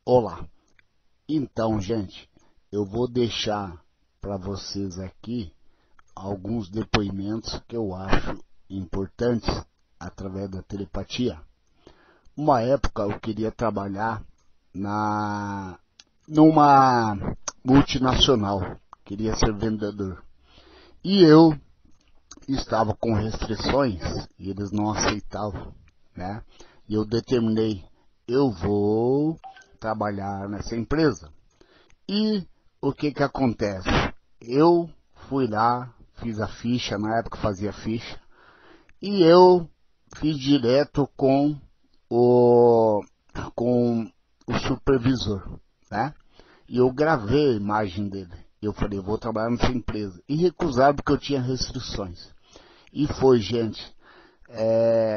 Olá, então, gente, eu vou deixar para vocês aqui alguns depoimentos que eu acho importantes através da telepatia. Uma época eu queria trabalhar numa multinacional, queria ser vendedor. E eu estava com restrições e eles não aceitavam, né? E eu determinei, eu vou trabalhar nessa empresa. E o que acontece? Eu fui lá, fiz a ficha, na época fazia ficha, e eu fiz direto o, com o supervisor, né? E eu gravei a imagem dele. Eu falei, vou trabalhar nessa empresa. E recusaram porque eu tinha restrições. E foi, gente.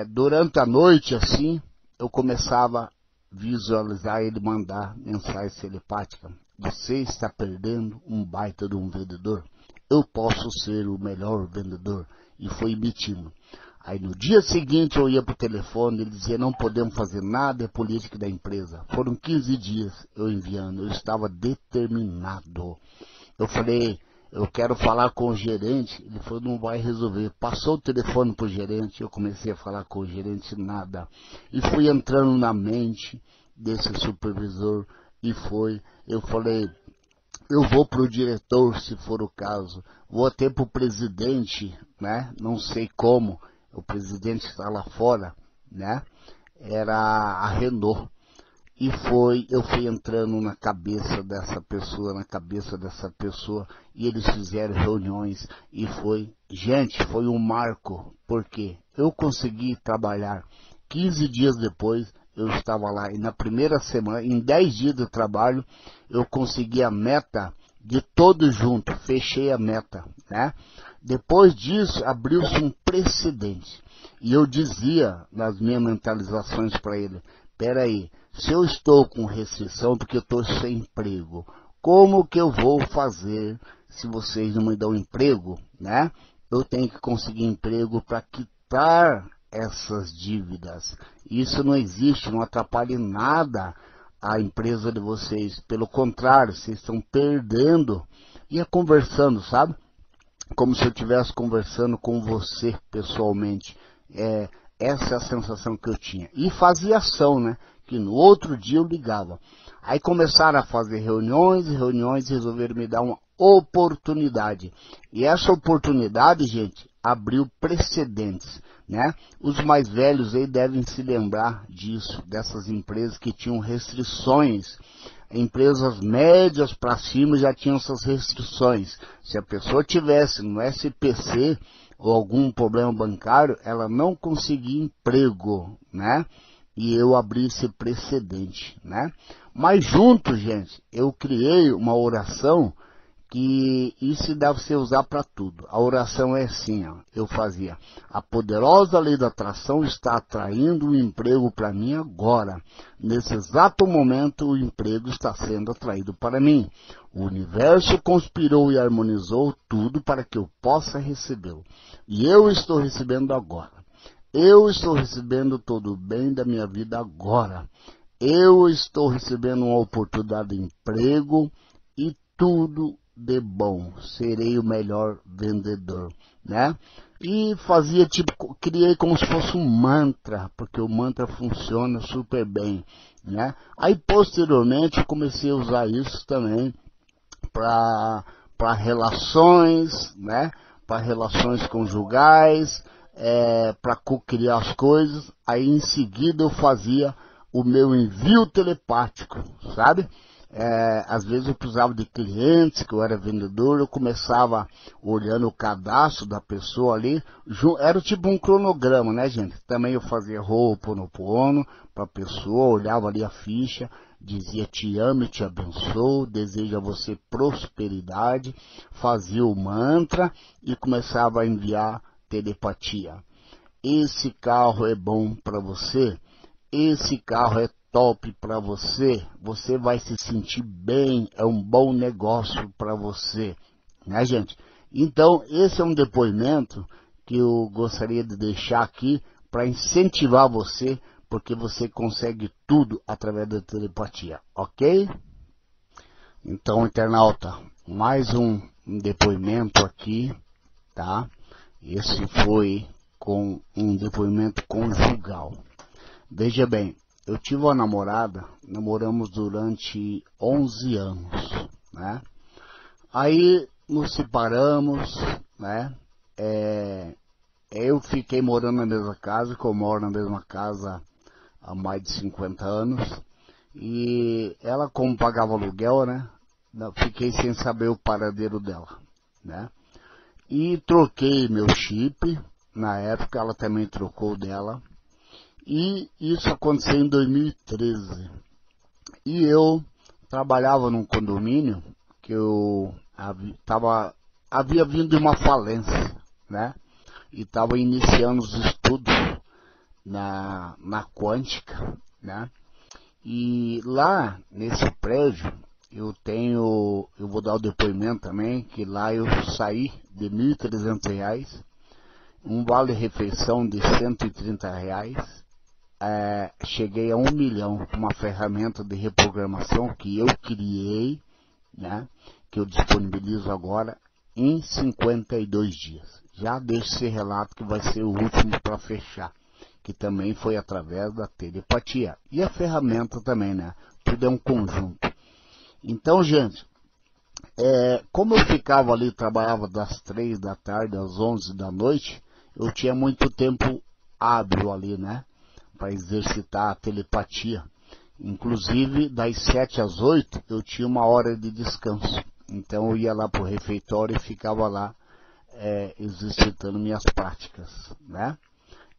Durante a noite, assim, eu começava a visualizar ele mandar mensagem telepática. Você está perdendo um baita de um vendedor. Eu posso ser o melhor vendedor. E foi emitindo. Aí no dia seguinte eu ia para o telefone, ele dizia, não podemos fazer nada, é política da empresa. Foram 15 dias eu enviando, eu estava determinado. Eu falei, eu quero falar com o gerente. Ele falou, não vai resolver. Passou o telefone para o gerente, eu comecei a falar com o gerente, nada. E fui entrando na mente desse supervisor e eu falei, eu vou para o diretor, se for o caso. Vou até para o presidente, né? Não sei como. O presidente está lá fora, né? Era a Renault. E eu fui entrando na cabeça dessa pessoa, e eles fizeram reuniões, e foi um marco, porque eu consegui trabalhar 15 dias depois, eu estava lá, e na primeira semana, em 10 dias de trabalho, eu consegui a meta de todos juntos, fechei a meta, né? Depois disso, abriu-se um precedente, e eu dizia nas minhas mentalizações para ele, peraí, se eu estou com restrição porque eu estou sem emprego, como que eu vou fazer se vocês não me dão emprego, né? Eu tenho que conseguir emprego para quitar essas dívidas. Isso não existe, não atrapalha em nada a empresa de vocês. Pelo contrário, vocês estão perdendo. Ia conversando, sabe? Como se eu estivesse conversando com você pessoalmente. Essa é a sensação que eu tinha. E fazia ação, né? Que no outro dia eu ligava. Aí começaram a fazer reuniões e resolveram me dar uma oportunidade. E essa oportunidade, gente, abriu precedentes, né? Os mais velhos aí devem se lembrar disso, dessas empresas que tinham restrições. Empresas médias para cima já tinham essas restrições. Se a pessoa tivesse no SPC ou algum problema bancário, ela não conseguia emprego, né? E eu abri esse precedente, né? Mas junto, gente, eu criei uma oração que isso deve ser usar para tudo. A oração é assim, ó, eu fazia, a poderosa lei da atração está atraindo um emprego para mim agora. Nesse exato momento, o emprego está sendo atraído para mim. O universo conspirou e harmonizou tudo para que eu possa recebê-lo. E eu estou recebendo agora. Eu estou recebendo todo o bem da minha vida agora. Eu estou recebendo uma oportunidade de emprego e tudo de bom. Serei o melhor vendedor, né? E fazia criei como se fosse um mantra, porque o mantra funciona super bem, né? Aí posteriormente eu comecei a usar isso também para relações, né? Para relações conjugais, para co-criar as coisas. Aí em seguida eu fazia o meu envio telepático, sabe? Às vezes eu precisava de clientes, que eu era vendedor, eu começava olhando o cadastro da pessoa ali, era tipo um cronograma, né, gente? Também eu fazia Ho'oponopono para a pessoa, olhava ali a ficha, dizia te amo e te abençoo, desejo a você prosperidade, fazia o mantra e começava a enviar telepatia. Esse carro é bom para você, esse carro é top para você, você vai se sentir bem, é um bom negócio para você, né, gente? Então, esse é um depoimento que eu gostaria de deixar aqui para incentivar você, porque você consegue tudo através da telepatia, ok? Então, internauta, mais um depoimento aqui, tá? Esse foi com um depoimento conjugal. Veja bem, eu tive uma namorada, namoramos durante 11 anos, né? Aí nos separamos, né? Eu fiquei morando na mesma casa, que eu moro na mesma casa há mais de 50 anos. E ela, como pagava aluguel, né? Fiquei sem saber o paradeiro dela, né? E troquei meu chip, na época ela também trocou o dela. E isso aconteceu em 2013. E eu trabalhava num condomínio que eu havia vindo de uma falência, né? E estava iniciando os estudos na Quântica, né? E lá nesse prédio eu vou dar o depoimento também, que lá eu saí de R$ 1.300, um vale-refeição de R$ 130, cheguei a 1 milhão com uma ferramenta de reprogramação que eu criei, né? Que eu disponibilizo agora em 52 dias. Já deixo esse relato que vai ser o último para fechar, que também foi através da telepatia. E a ferramenta também, né? Tudo é um conjunto. Então, gente, como eu ficava ali, trabalhava das 3 da tarde às 11 da noite, eu tinha muito tempo hábil ali, né? Para exercitar a telepatia. Inclusive, das 7 às 8, eu tinha uma hora de descanso. Então, eu ia lá para o refeitório e ficava lá exercitando minhas práticas, né?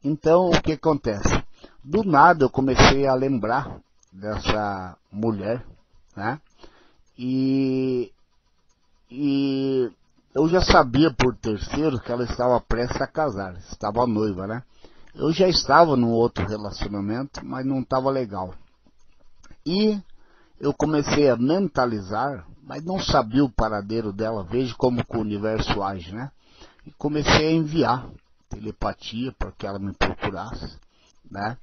Então, o que acontece? Do nada, eu comecei a lembrar dessa mulher, né? E eu já sabia por terceiro que ela estava prestes a casar, estava noiva, né? Eu já estava num outro relacionamento, mas não estava legal. E eu comecei a mentalizar, mas não sabia o paradeiro dela, veja como que o universo age, né? E comecei a enviar telepatia para que ela me procurasse, né?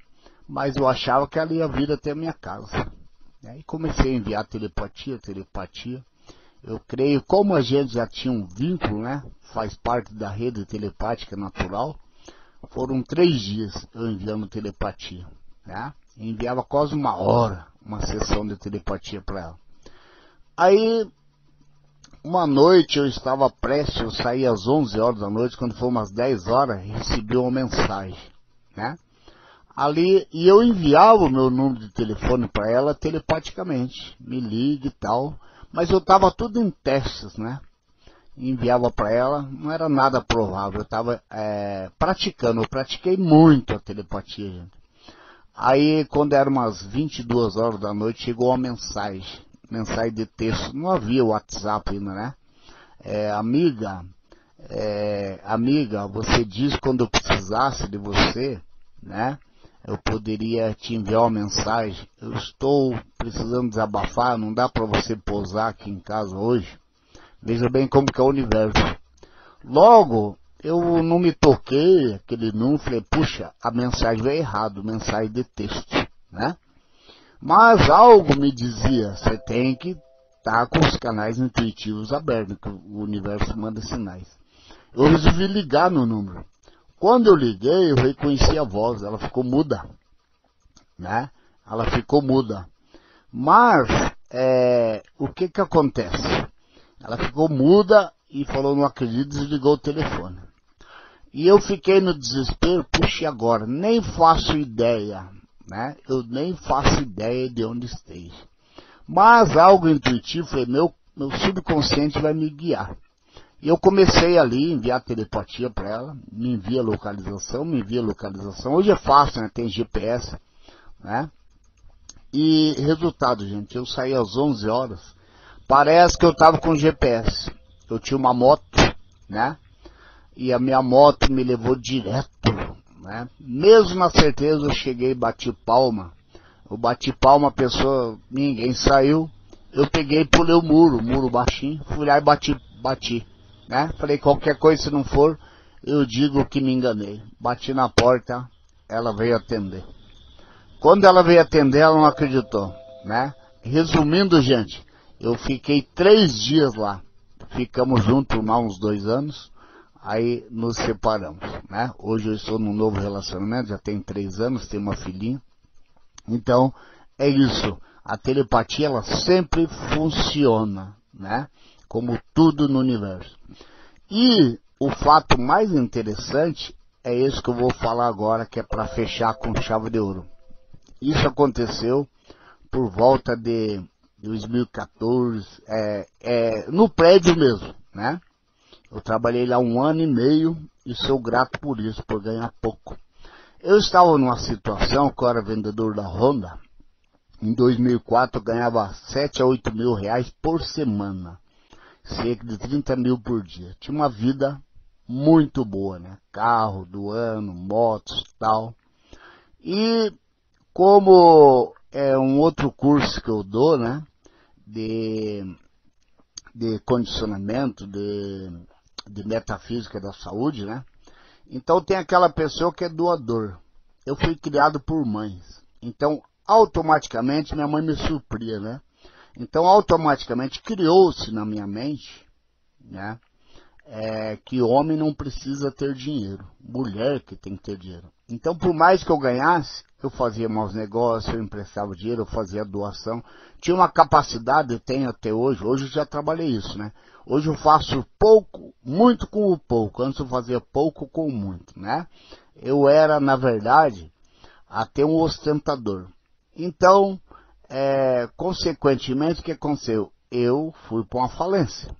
Mas eu achava que ela ia vir até a minha casa. E comecei a enviar telepatia. Eu creio, como a gente já tinha um vínculo, né? Faz parte da rede telepática natural. Foram 3 dias eu enviando telepatia, né? Enviava quase 1 hora uma sessão de telepatia para ela. Aí, uma noite eu estava prestes, eu saí às 11 horas da noite, quando foi umas 10 horas, recebi uma mensagem, né? Ali, e eu enviava o meu número de telefone para ela telepaticamente, me ligue e tal, mas eu estava tudo em testes, né? Enviava para ela, não era nada provável, eu estava praticando, eu pratiquei muito a telepatia, gente. Aí, quando era umas 22 horas da noite, chegou uma mensagem de texto, não havia WhatsApp ainda, né? Amiga, você disse quando eu precisasse de você, né? Eu poderia te enviar uma mensagem. Eu estou precisando desabafar, não dá para você pousar aqui em casa hoje. Veja bem como que é o universo. Logo, eu não me toquei, aquele número, falei, puxa, a mensagem veio errado, mensagem de texto, né? Mas algo me dizia, você tem que estar com os canais intuitivos abertos, que o universo manda sinais. Eu resolvi ligar no número. Quando eu liguei, eu reconheci a voz, ela ficou muda, né? Ela ficou muda. Mas, o que acontece? Ela ficou muda e falou, não acredito, desligou o telefone. E eu fiquei no desespero, puxa, agora, nem faço ideia, né? Eu nem faço ideia de onde esteja. Mas algo intuitivo, falei, meu subconsciente vai me guiar. E eu comecei ali a enviar telepatia para ela, me envia localização. Hoje é fácil, né? Tem GPS, né? E resultado, gente, eu saí às 11 horas, parece que eu estava com GPS. Eu tinha uma moto, né? E a minha moto me levou direto, né? Mesmo na certeza eu cheguei e bati palma. Eu bati palma, a pessoa, ninguém saiu. Eu peguei e pulei o muro baixinho, fui lá e bati, né? Falei, qualquer coisa se não for, eu digo que me enganei. Bati na porta, ela veio atender. Quando ela veio atender, ela não acreditou, né? Resumindo, gente, eu fiquei 3 dias lá. Ficamos juntos há uns 2 anos, aí nos separamos, né? Hoje eu estou num novo relacionamento, já tem 3 anos, tenho uma filhinha. Então, é isso. A telepatia, ela sempre funciona, né? Como tudo no universo. E o fato mais interessante é esse que eu vou falar agora, que é para fechar com chave de ouro. Isso aconteceu por volta de 2014, no prédio mesmo, né? Eu trabalhei lá 1 ano e meio e sou grato por isso, por ganhar pouco. Eu estava numa situação que eu era vendedor da Honda. Em 2004 eu ganhava 7 a 8 mil reais por semana, cerca de 30 mil por dia. Tinha uma vida muito boa, né? Carro do ano, motos e tal. E como é um outro curso que eu dou, né? De condicionamento, de metafísica da saúde, né? Então tem aquela pessoa que é doador. Eu fui criado por mães. Então, automaticamente, minha mãe me supria, né? Então, automaticamente, criou-se na minha mente, né? Que homem não precisa ter dinheiro. Mulher que tem que ter dinheiro. Então, por mais que eu ganhasse, eu fazia maus negócios, eu emprestava dinheiro, eu fazia doação. Tinha uma capacidade, eu tenho até hoje. Hoje eu já trabalhei isso, né? Hoje eu faço pouco, muito com o pouco. Antes eu fazia pouco com muito, né? Eu era, na verdade, até um ostentador. Então, consequentemente, o que aconteceu? Eu fui para uma falência,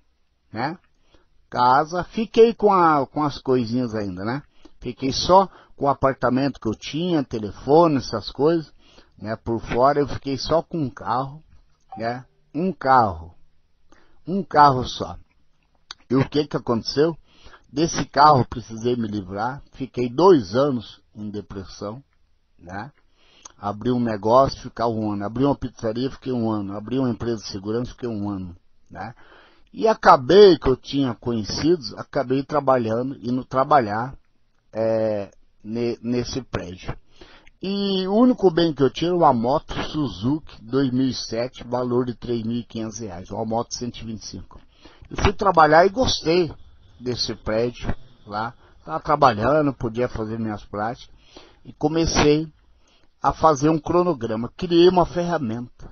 né? Casa, fiquei com as coisinhas ainda, né? Fiquei só com o apartamento que eu tinha, telefone, essas coisas, né? Por fora eu fiquei só com um carro, né? Um carro só. E o que aconteceu? Desse carro precisei me livrar, fiquei 2 anos em depressão, né? Abri um negócio, ficava 1 ano. Abri uma pizzaria, fiquei 1 ano. Abri uma empresa de segurança, fiquei 1 ano, né? E acabei, que eu tinha conhecidos, acabei trabalhando, indo trabalhar nesse prédio. E o único bem que eu tinha era uma moto Suzuki 2007, valor de R$3.500, uma moto 125. Eu fui trabalhar e gostei desse prédio lá. Estava trabalhando, podia fazer minhas práticas. E comecei a fazer um cronograma. Criei uma ferramenta,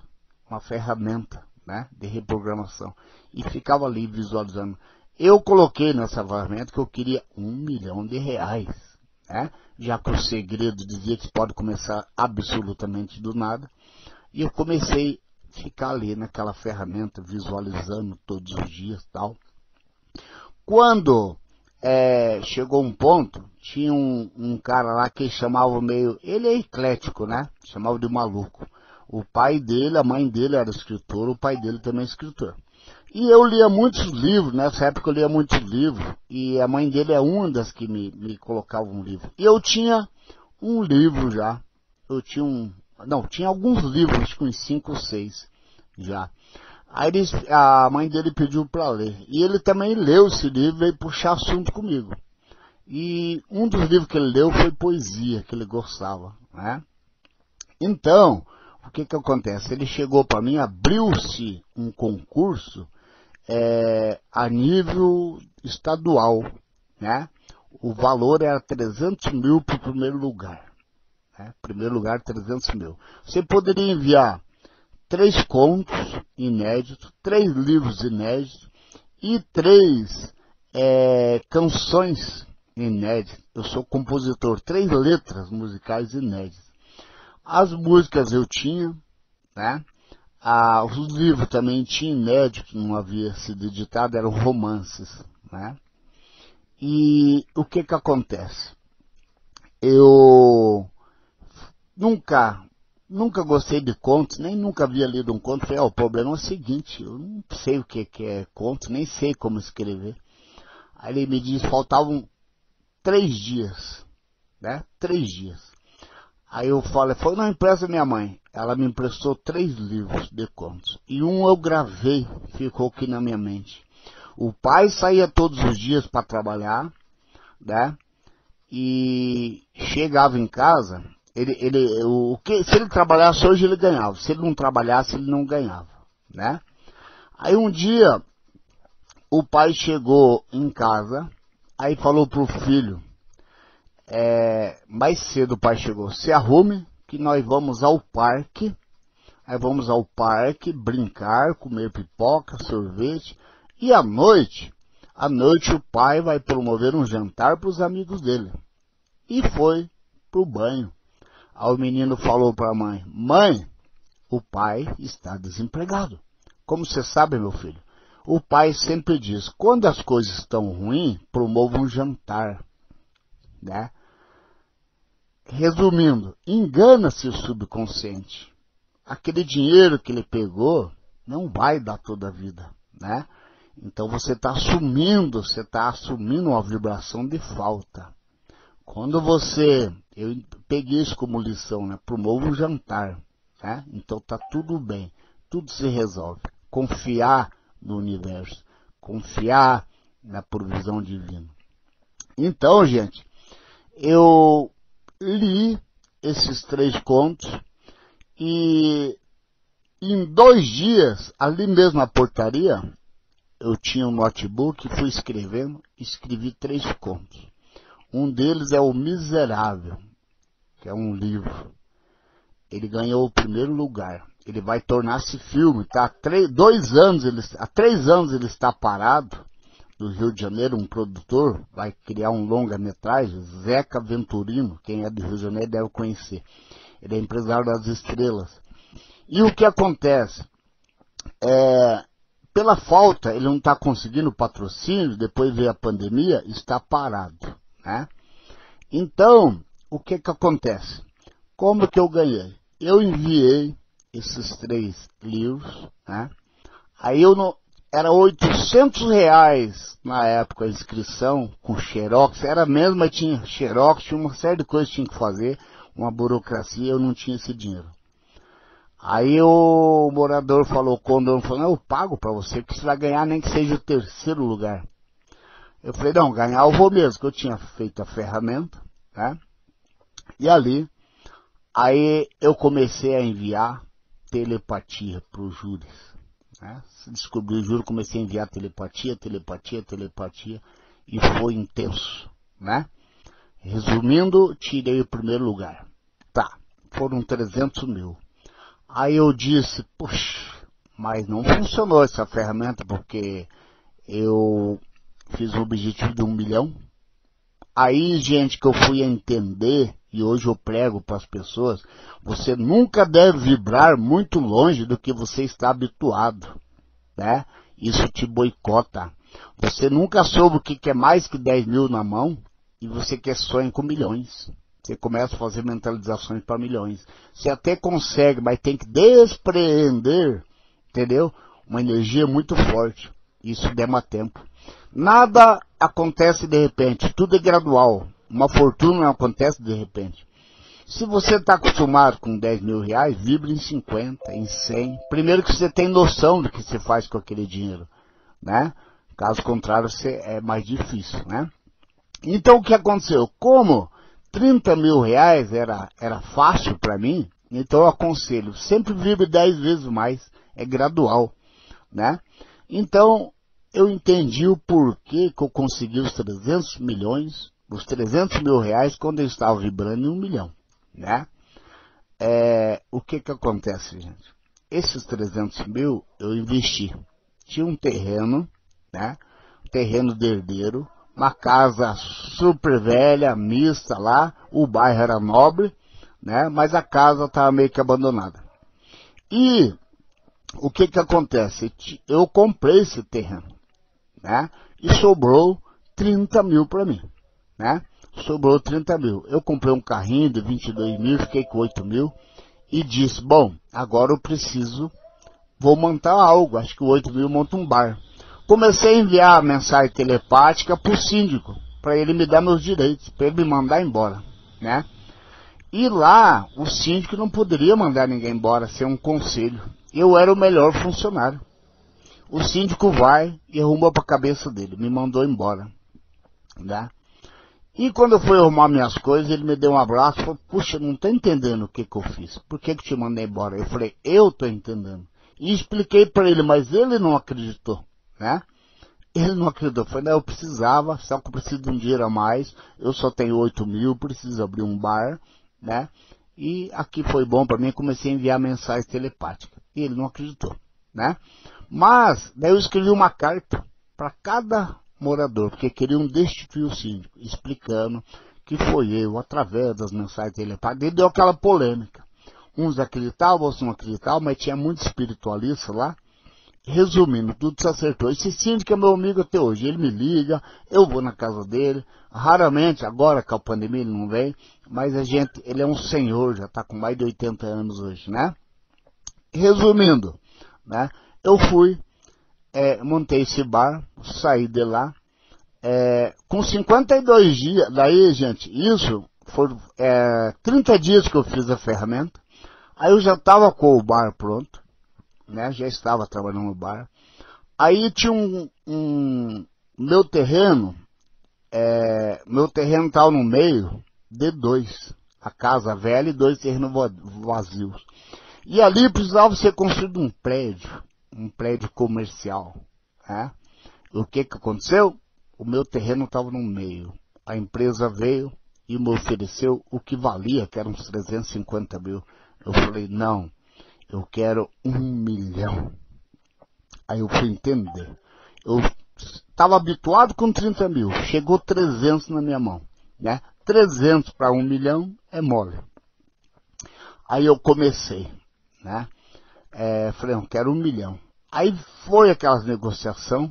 né, de reprogramação. E ficava ali visualizando. Eu coloquei nessa ferramenta que eu queria R$1 milhão, né? Já que o segredo dizia que pode começar absolutamente do nada. E eu comecei a ficar ali naquela ferramenta, visualizando todos os dias e tal. Quando chegou um ponto, tinha um cara lá que chamava meio... Ele é eclético, né? Chamava de maluco. O pai dele, a mãe dele era escritor, o pai dele também é escritor. E eu lia muitos livros, nessa época eu lia muitos livros, e a mãe dele é uma das que me colocava um livro. E eu tinha um livro já, tinha alguns livros, acho que uns 5 ou 6 já. Aí a mãe dele pediu para ler, e ele também leu esse livro e veio puxar assunto comigo. E um dos livros que ele leu foi poesia, que ele gostava, né? Então, o que acontece? Ele chegou para mim, abriu-se um concurso a nível estadual, né? O valor era 300 mil para o primeiro lugar, né? Primeiro lugar, 300 mil. Você poderia enviar 3 contos inéditos, 3 livros inéditos e 3 canções inéditas. Eu sou compositor, 3 letras musicais inéditas. As músicas eu tinha, né? Os livros também tinha inédito, não havia sido editado, eram romances, né? E o que acontece? Eu nunca gostei de contos, nem nunca havia lido um conto. Falei, o problema é o seguinte, eu não sei o que é conto, nem sei como escrever. Aí ele me disse, faltavam 3 dias, né? 3 dias. Aí eu falei, não, empresta minha mãe. Ela me emprestou 3 livros de contos. E um eu gravei, ficou aqui na minha mente. O pai saía todos os dias para trabalhar, né? E chegava em casa, Se ele trabalhasse hoje, ele ganhava. Se ele não trabalhasse, ele não ganhava, né? Aí um dia, o pai chegou em casa, aí falou pro filho, mais cedo o pai chegou, se arrume que nós vamos ao parque, aí vamos ao parque brincar, comer pipoca, sorvete, e à noite o pai vai promover um jantar para os amigos dele. E foi pro banho. Aí o menino falou para a mãe, mãe, o pai está desempregado. Como você sabe, meu filho, o pai sempre diz, quando as coisas estão ruins, promova um jantar, né? Resumindo, engana-se o subconsciente. Aquele dinheiro que ele pegou não vai dar toda a vida, né? Então você está assumindo uma vibração de falta. Quando eu peguei isso como lição, né? Promova um jantar, né? Então tá tudo bem, tudo se resolve. Confiar no universo, confiar na provisão divina. Então, gente, eu li esses 3 contos e em 2 dias, ali mesmo na portaria, eu tinha um notebook e fui escrevi 3 contos. Um deles é O Miserável, que é um livro. Ele ganhou o 1º lugar. Ele vai tornar-se filme, tá? Há 3 anos ele está parado, do Rio de Janeiro, um produtor, vai criar um longa-metragem, Zeca Venturino, quem é do Rio de Janeiro deve conhecer. Ele é empresário das estrelas. E o que acontece? Pela falta, ele não está conseguindo patrocínio, depois veio a pandemia, está parado, né? Então, o que acontece? Como que eu ganhei? Eu enviei esses 3 livros, né? Aí era R$800 na época a inscrição, com xerox, era mesmo, mas tinha xerox, tinha uma série de coisas que tinha que fazer, uma burocracia, eu não tinha esse dinheiro. Aí o morador falou, eu pago para você, que você vai ganhar nem que seja o 3º lugar. Eu falei, não, ganhar eu vou mesmo, que eu tinha feito a ferramenta, né? E aí eu comecei a enviar telepatia para os júris, né? Se descobri o júri, comecei a enviar telepatia, e foi intenso, né? Resumindo, tirei o 1º lugar. Tá, foram 300 mil. Aí eu disse, puxa, mas não funcionou essa ferramenta porque eu fiz o objetivo de 1 milhão. Aí, gente, que eu fui a entender, e hoje eu prego para as pessoas, você nunca deve vibrar muito longe do que você está habituado, né? Isso te boicota. Você nunca soube o que é mais que 10 mil na mão e você quer sonhar com milhões. Você começa a fazer mentalizações para milhões. Você até consegue, mas tem que despreender, entendeu? Uma energia muito forte. Isso demora tempo. Nada acontece de repente, tudo é gradual. Uma fortuna não acontece de repente. Se você está acostumado com 10 mil reais, vibre em 50, em 100. Primeiro que você tem noção do que você faz com aquele dinheiro, né? Caso contrário, é mais difícil, né? Então o que aconteceu? Como 30 mil reais era fácil para mim, então eu aconselho, sempre vibre 10 vezes mais, é gradual, né? Então eu entendi o porquê que eu consegui os 300 milhões, os 300 mil reais quando eu estava vibrando em 1 milhão, né? O que acontece, gente? Esses 300 mil eu investi. Tinha um terreno, né? Terreno de herdeiro, uma casa super velha, mista lá, o bairro era nobre, né? Mas a casa estava meio que abandonada. E o que acontece? Eu comprei esse terreno, né? E sobrou 30 mil para mim, né? Sobrou 30 mil. Eu comprei um carrinho de 22 mil, fiquei com 8 mil e disse, bom, agora eu vou montar algo, acho que o 8 mil monta um bar. Comecei a enviar a mensagem telepática para o síndico, para ele me dar meus direitos, para ele me mandar embora, né? E lá, o síndico não poderia mandar ninguém embora, sem um conselho. Eu era o melhor funcionário. O síndico vai e arruma para a cabeça dele, me mandou embora, né? E quando eu fui arrumar minhas coisas, ele me deu um abraço e falou, puxa, não tô entendendo o que eu fiz. Por que te mandei embora? Eu falei, eu tô entendendo. E expliquei para ele, mas ele não acreditou, né? Ele não acreditou. Foi, eu precisava, só que eu preciso de um dinheiro a mais. Eu só tenho 8 mil, preciso abrir um bar, né? E aqui foi bom para mim, comecei a enviar mensagem telepática. E ele não acreditou, né? Mas, daí eu escrevi uma carta para cada morador, porque queriam destituir o síndico, explicando que foi eu, através das mensagens telepáticas. E deu aquela polêmica. Uns acreditavam, outros não acreditavam, mas tinha muito espiritualista lá. Resumindo, tudo se acertou. Esse síndico é meu amigo até hoje. Ele me liga, eu vou na casa dele. Raramente, agora com a pandemia ele não vem, mas ele é um senhor, já está com mais de 80 anos hoje, né? Resumindo, né? Eu fui, montei esse bar, saí de lá, com 52 dias, daí, gente, isso foram 30 dias que eu fiz a ferramenta, aí eu já estava com o bar pronto, né? Já estava trabalhando no bar. Aí tinha meu terreno estava no meio de dois, a casa velha e 2 terrenos vazios. E ali precisava ser construído um prédio comercial, né? O que aconteceu? O meu terreno estava no meio. A empresa veio e me ofereceu o que valia, que eram uns 350 mil. Eu falei, não. Eu quero 1 milhão. Aí eu fui entender. Eu estava habituado com 30 mil. Chegou 300 na minha mão, né? 300 para 1 milhão é mole. Aí eu comecei, né? Falei, eu quero 1 milhão. Aí foi aquelas negociações.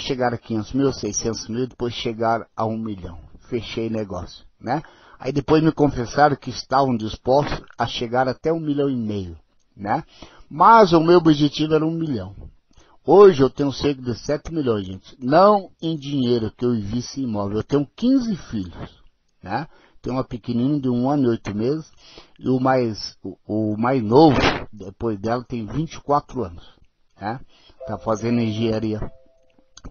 Chegaram a 500 mil, 600 mil, depois chegaram a 1 milhão. Fechei negócio, né? Aí depois me confessaram que estavam dispostos a chegar até 1,5 milhão, né? Mas o meu objetivo era 1 milhão. Hoje eu tenho cerca de 7 milhões, gente. Não em dinheiro que eu investi em imóvel. Eu tenho 15 filhos, né? Tenho uma pequenininha de 1 ano e 8 meses. E o mais novo, depois dela, tem 24 anos, né? Tá fazendo engenharia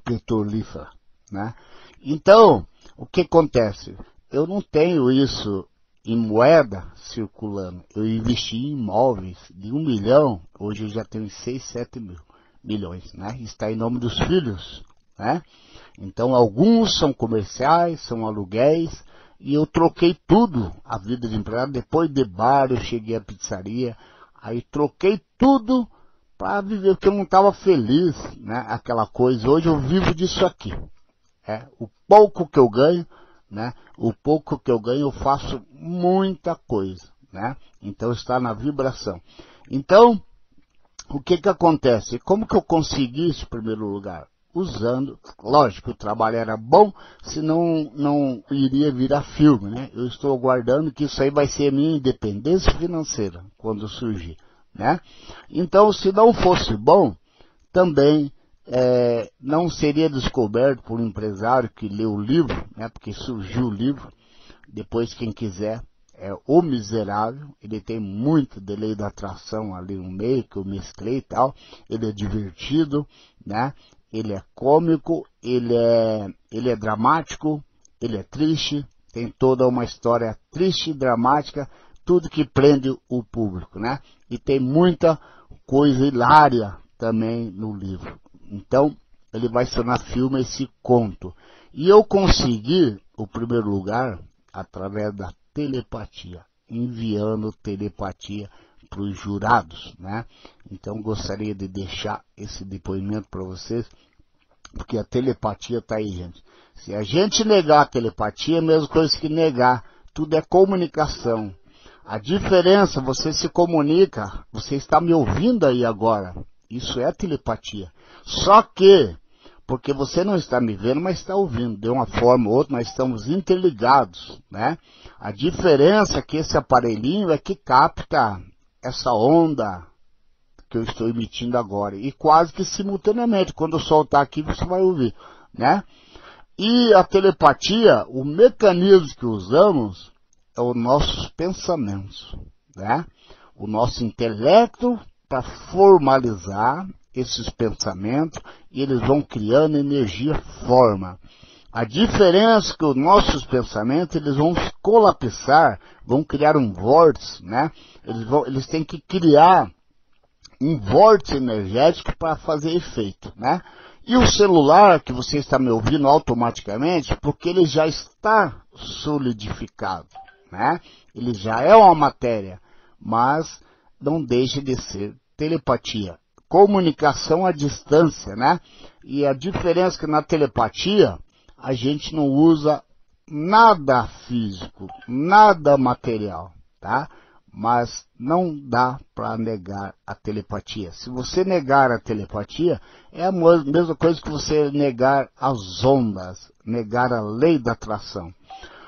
petrolífera, né? Então, o que acontece? Eu não tenho isso em moeda circulando. Eu investi em imóveis de 1 milhão, hoje eu já tenho 6, 7 milhões, né? Está em nome dos filhos, né? Então alguns são comerciais, são aluguéis, e eu troquei tudo, a vida de empregado. Depois de bar eu cheguei à pizzaria, aí troquei tudo para viver, porque eu não estava feliz, né? Aquela coisa, hoje eu vivo disso aqui. O pouco que eu ganho, né? O pouco que eu ganho eu faço muita coisa, né? Então está na vibração. Então, o que acontece? Como que eu consegui isso em primeiro lugar? Usando, lógico, o trabalho era bom, senão não iria virar filme, né? Eu estou aguardando que isso aí vai ser a minha independência financeira quando surgir, né? Então, se não fosse bom, também não seria descoberto por um empresário que leu o livro, né? Porque surgiu o livro. Depois, quem quiser, O Miserável. Ele tem muito de lei da atração ali no meio, que eu mesclei e tal. Ele é divertido, né? Ele é cômico, ele é dramático, ele é triste. Tem toda uma história triste e dramática, tudo que prende o público, né? E tem muita coisa hilária também no livro. Então, ele vai se tornar filme esse conto. E eu consegui o primeiro lugar através da telepatia, enviando telepatia para os jurados, né? Então, gostaria de deixar esse depoimento para vocês, porque a telepatia está aí, gente. Se a gente negar a telepatia, é a mesma coisa que negar. Tudo é comunicação. A diferença, você se comunica, você está me ouvindo aí agora. Isso é telepatia. Só que, porque você não está me vendo, mas está ouvindo. De uma forma ou outra, nós estamos interligados, né? A diferença é que esse aparelhinho é que capta essa onda que eu estou emitindo agora. E quase que simultaneamente, quando eu soltar aqui, você vai ouvir, né? E a telepatia, o mecanismo que usamos é os nossos pensamentos, né? O nosso intelecto para formalizar esses pensamentos, e eles vão criando energia, forma. A diferença é que os nossos pensamentos, eles vão colapsar, vão criar um vórtice, né? Eles têm que criar um vórtice energético para fazer efeito, né? E o celular, que você está me ouvindo automaticamente, porque ele já está solidificado, né? Ele já é uma matéria, mas não deixa de ser telepatia. Comunicação à distância, né? E a diferença é que na telepatia, a gente não usa nada físico, nada material, tá? Mas não dá para negar a telepatia. Se você negar a telepatia, é a mesma coisa que você negar as ondas, negar a lei da atração.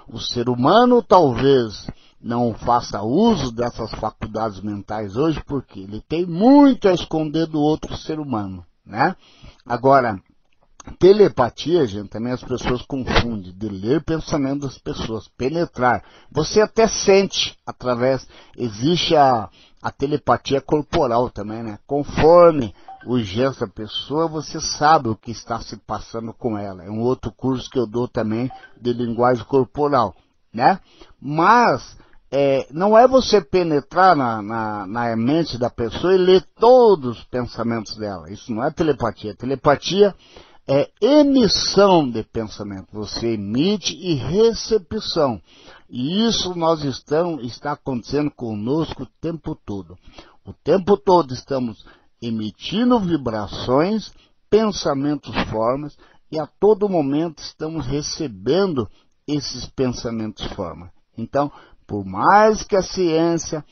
O ser humano talvez não faça uso dessas faculdades mentais hoje, porque ele tem muito a esconder do outro ser humano, né? Agora, telepatia, gente, também as pessoas confundem de ler pensamento das pessoas, penetrar. Você até sente através, existe a telepatia corporal também, né? Conforme o gesto da pessoa, você sabe o que está se passando com ela. É um outro curso que eu dou também de linguagem corporal, né? Mas não é você penetrar na mente da pessoa e ler todos os pensamentos dela. Isso não é telepatia. Telepatia é emissão de pensamento. Você emite e recepção. E isso está acontecendo conosco o tempo todo. O tempo todo estamos emitindo vibrações, pensamentos, formas, e a todo momento estamos recebendo esses pensamentos, formas. Então, por mais que a ciência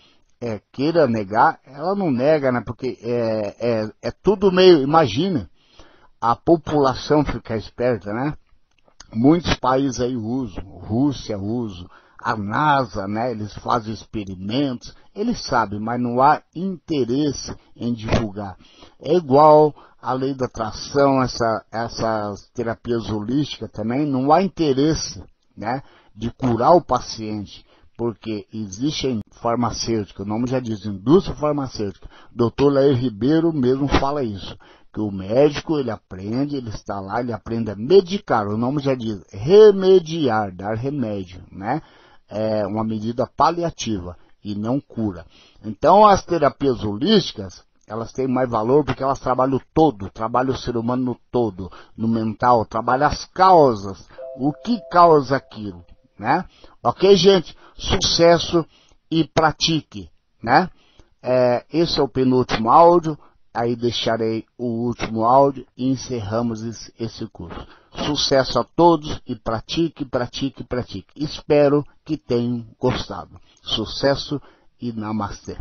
queira negar, ela não nega, né? Porque é tudo meio, imagina, a população ficar esperta, né? Muitos países aí usam, Rússia usa, a NASA, né? Eles fazem experimentos, eles sabem, mas não há interesse em divulgar. É igual a lei da atração, essas terapias holísticas também, não há interesse, né? De curar o paciente, porque existe farmacêutica, o nome já diz, indústria farmacêutica. Dr. Lair Ribeiro mesmo fala isso. Que o médico, ele aprende, ele está lá, ele aprende a medicar, o nome já diz, remediar, dar remédio, né? É uma medida paliativa e não cura. Então as terapias holísticas, elas têm mais valor porque elas trabalham o todo, trabalham o ser humano no todo, no mental, trabalham as causas, o que causa aquilo, né? Ok, gente? Sucesso e pratique, né? Esse é o penúltimo áudio. Aí deixarei o último áudio e encerramos esse curso. Sucesso a todos e pratique, pratique, pratique. Espero que tenham gostado. Sucesso e namastê.